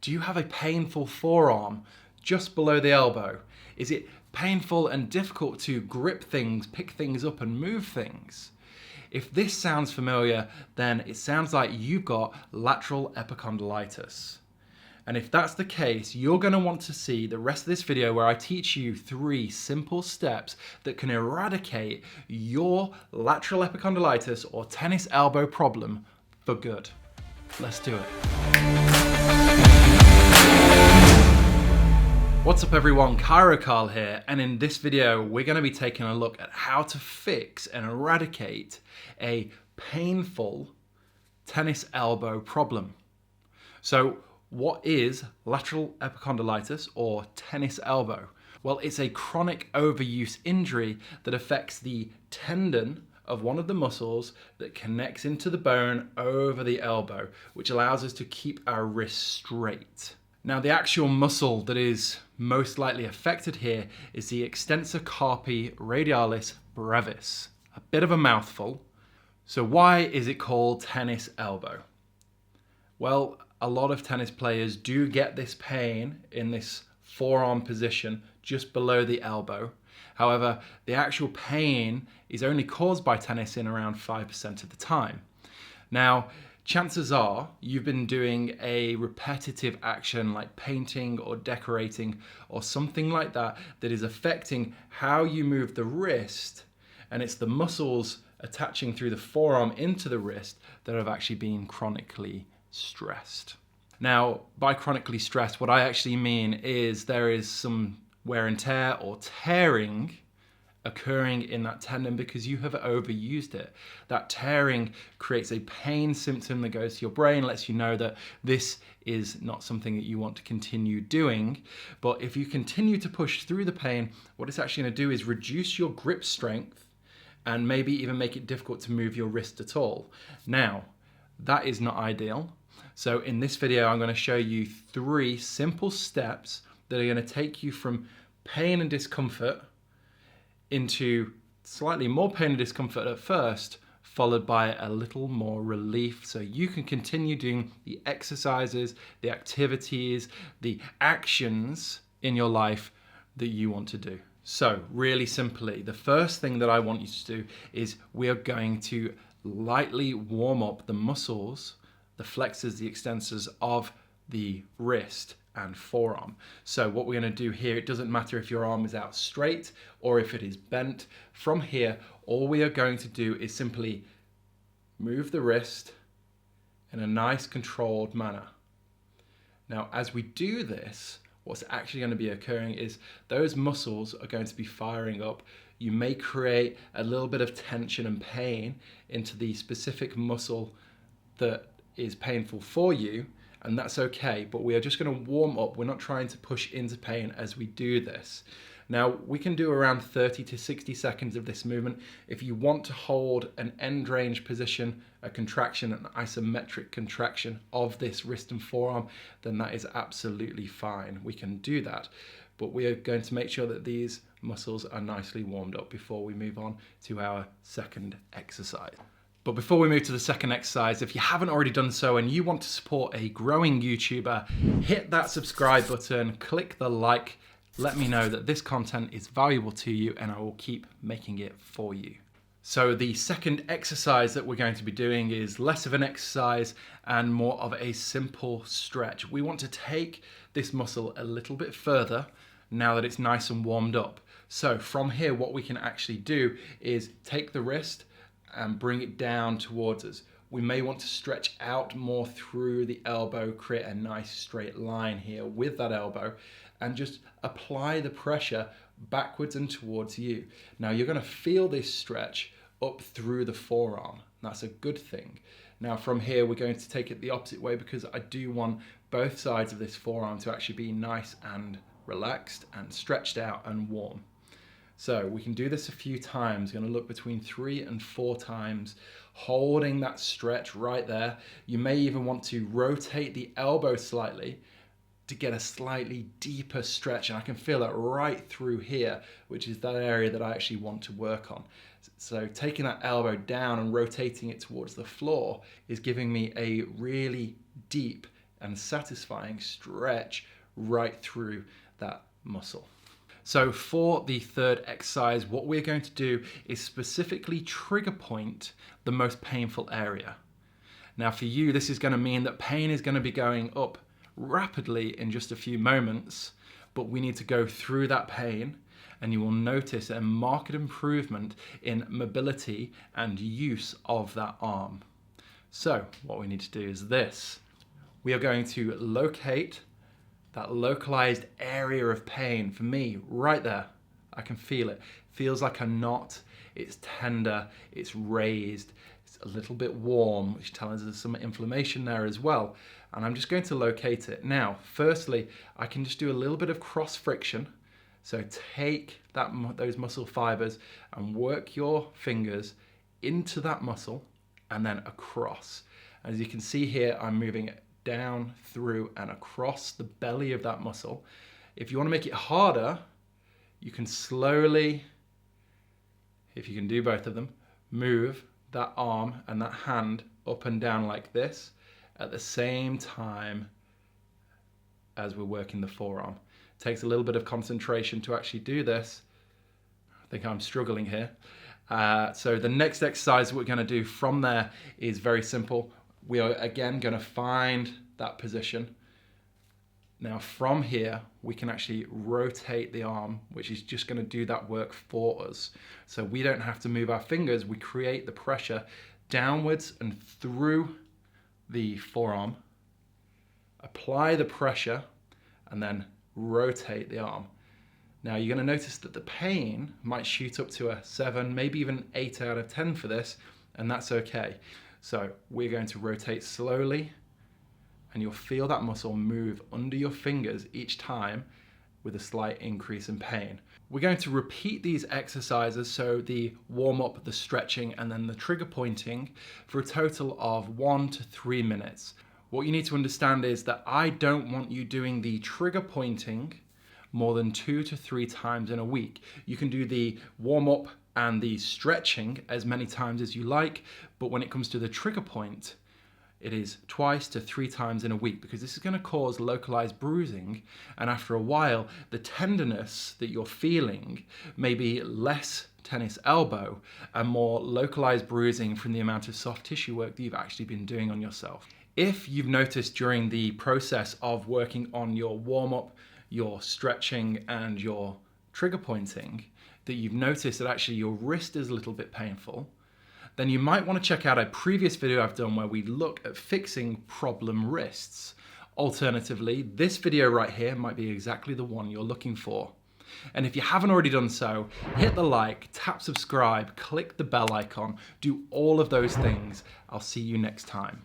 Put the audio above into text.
Do you have a painful forearm just below the elbow? Is it painful and difficult to grip things, pick things up and move things? If this sounds familiar, then it sounds like you've got lateral epicondylitis. And if that's the case, you're going to want to see the rest of this video where I teach you 3 simple steps that can eradicate your lateral epicondylitis or tennis elbow problem for good. Let's do it. What's up everyone, Carl here, and in this video we're going to be taking a look at how to fix and eradicate a painful tennis elbow problem. So what is lateral epicondylitis or tennis elbow? Well, it's a chronic overuse injury that affects the tendon of one of the muscles that connects into the bone over the elbow, which allows us to keep our wrist straight. Now, the actual muscle that is most likely affected here is the extensor carpi radialis brevis. A bit of a mouthful. So why is it called tennis elbow? Well, a lot of tennis players do get this pain in this forearm position just below the elbow. However, the actual pain is only caused by tennis in around 5% of the time. Now, chances are you've been doing a repetitive action like painting or decorating or something like that that is affecting how you move the wrist, and it's the muscles attaching through the forearm into the wrist that have actually been chronically stressed. Now, by chronically stressed, what I actually mean is there is some wear and tear or tearing occurring in that tendon because you have overused it. That tearing creates a pain symptom that goes to your brain, lets you know that this is not something that you want to continue doing. But if you continue to push through the pain, what it's actually going to do is reduce your grip strength and maybe even make it difficult to move your wrist at all. Now, that is not ideal. So in this video, I'm going to show you 3 simple steps that are going to take you from pain and discomfort into slightly more pain and discomfort at first, followed by a little more relief, so you can continue doing the exercises, the activities, the actions in your life that you want to do. So really simply, the first thing that I want you to do is we are going to lightly warm up the muscles, the flexors, the extensors of the wrist and forearm. So what we're going to do here, it doesn't matter if your arm is out straight or if it is bent. From here, all we are going to do is simply move the wrist in a nice controlled manner. Now, as we do this, what's actually going to be occurring is those muscles are going to be firing up. You may create a little bit of tension and pain into the specific muscle that is painful for you, and that's okay, but we are just going to warm up. We're not trying to push into pain as we do this. Now, we can do around 30 to 60 seconds of this movement. If you want to hold an end range position, a contraction, an isometric contraction of this wrist and forearm, then that is absolutely fine. We can do that, but we are going to make sure that these muscles are nicely warmed up before we move on to our second exercise. But before we move to the second exercise, if you haven't already done so and you want to support a growing YouTuber, hit that subscribe button, click the like, let me know that this content is valuable to you and I will keep making it for you. So the second exercise that we're going to be doing is less of an exercise and more of a simple stretch. We want to take this muscle a little bit further now that it's nice and warmed up. So from here, what we can actually do is take the wrist and bring it down towards us. We may want to stretch out more through the elbow, create a nice straight line here with that elbow, and just apply the pressure backwards and towards you. Now you're going to feel this stretch up through the forearm. That's a good thing. Now from here, we're going to take it the opposite way because I do want both sides of this forearm to actually be nice and relaxed and stretched out and warm. So we can do this a few times. Going to look between 3 and 4 times, holding that stretch right there. You may even want to rotate the elbow slightly to get a slightly deeper stretch, and I can feel it right through here, which is that area that I actually want to work on. So taking that elbow down and rotating it towards the floor is giving me a really deep and satisfying stretch right through that muscle. So for the third exercise, what we're going to do is specifically trigger point the most painful area. Now for you, this is going to mean that pain is going to be going up rapidly in just a few moments, but we need to go through that pain, and you will notice a marked improvement in mobility and use of that arm. So what we need to do is this. We are going to locate that localized area of pain. For me, right there, I can feel it. Feels like a knot, it's tender, it's raised, it's a little bit warm, which tells us there's some inflammation there as well. And I'm just going to locate it. Now, firstly, I can just do a little bit of cross friction. So take those muscle fibers and work your fingers into that muscle and then across. As you can see here, I'm moving it down, through, and across the belly of that muscle. If you want to make it harder, you can slowly, if you can do both of them, move that arm and that hand up and down like this at the same time as we're working the forearm. It takes a little bit of concentration to actually do this. I think I'm struggling here. So the next exercise we're going to do from there is very simple. We are again going to find that position. Now from here, we can actually rotate the arm, which is just going to do that work for us. So we don't have to move our fingers. We create the pressure downwards and through the forearm, apply the pressure, and then rotate the arm. Now you're going to notice that the pain might shoot up to a 7, maybe even 8 out of 10 for this, and that's okay. So we're going to rotate slowly, and you'll feel that muscle move under your fingers each time with a slight increase in pain. We're going to repeat these exercises, so the warm-up, the stretching, and then the trigger pointing for a total of 1 to 3 minutes. What you need to understand is that I don't want you doing the trigger pointing more than 2 to 3 times in a week. You can do the warm-up and the stretching as many times as you like, but when it comes to the trigger point, it is 2 to 3 times in a week, because this is going to cause localized bruising, and after a while the tenderness that you're feeling may be less tennis elbow and more localized bruising from the amount of soft tissue work that you've actually been doing on yourself. If you've noticed during the process of working on your warm-up, your stretching, and your trigger pointing that you've noticed that actually your wrist is a little bit painful, then you might want to check out a previous video I've done where we look at fixing problem wrists. Alternatively, this video right here might be exactly the one you're looking for. And if you haven't already done so, hit the like, tap subscribe, click the bell icon, do all of those things. I'll see you next time.